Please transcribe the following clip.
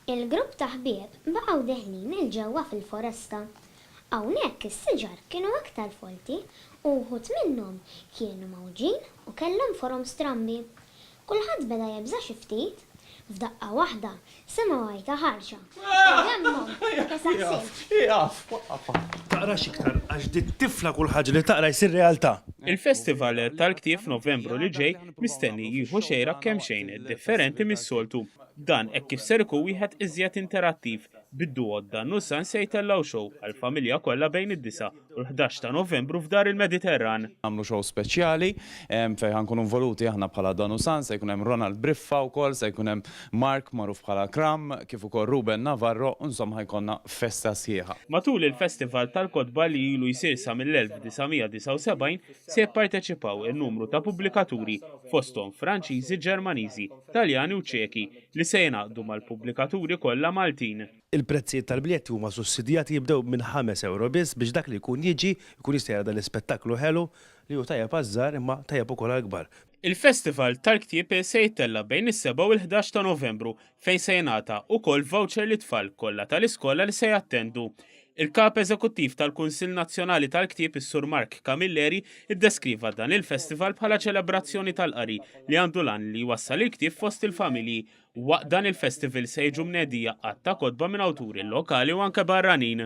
Il-grupp ta' ħbieb baqgħu deħlin il-ġewwa fil-foresta. Hawnhekk is-siġar kienu aktar folti u wħud minnhom kienu mawġin u kellhom forom strambi. Kulħadd beda jebża xi ftit, f'daqqa waħda semgħu għajta ħarxa. Taqra xiktar, għax di tifla kull ħaġa li taqra jsir realtà. Il-festival tal-ktieb f'Novembru li ġej mistenni jieħu xejra kemm xejn differenti mis-soltu. Dan hekk kif ser ikun wieħed iżjed interattiv bid-duo Dan u San se jtellaw show għall-familja kollha bejn id-9 u l-11 ta' Novembru f'Dar il-Mediterran. Għamlu show speċjali fejn ħankunu involuti aħna bħala Dan u San, se jkun hemm Ronald Briffa wkoll, se jkun hemm Mark magħruf bħala Kram, kif ukoll Ruben Navarro, insomma ħajkonna festa sħiħa. Matul il-festival tal-kotba li ilu jsir sa mill-1979 se jipparteċipaw in-numru ta' pubblikaturi fosthom Franċiżi, Ġermaniżi, Taljani u Ċeki li se jingħaqdu mal-pubblikaturi kollha Maltin. Il-prezzijiet tal-biljetti huma sussidjati jibdew minn 5 euro biss biex dak li jkun jiġi jkun jista' jara dan l-ispettaklu ħelu li hu tajjeb għaż-żgħar imma tajjeb ukoll għall-kbar. Il-festival tal-ktieb se jittella bejn is-7 u l-11 ta' Novembru fejn se jingħata wkoll voucher li tfal kollha tal-iskola li se jattendu. Il-kap eżekuttiv tal-Kunsill Nazzjonali tal-Ktieb is-Sur Mark Camilleri iddeskriva dan il-festival bħala ċelebrazzjoni tal-qari li għandu lan li jwassal il-ktieb fost il-familji. Waqt dan il-festival se jiġu mnedija qatt ta' kotba minn awturi lokali u anke barranin.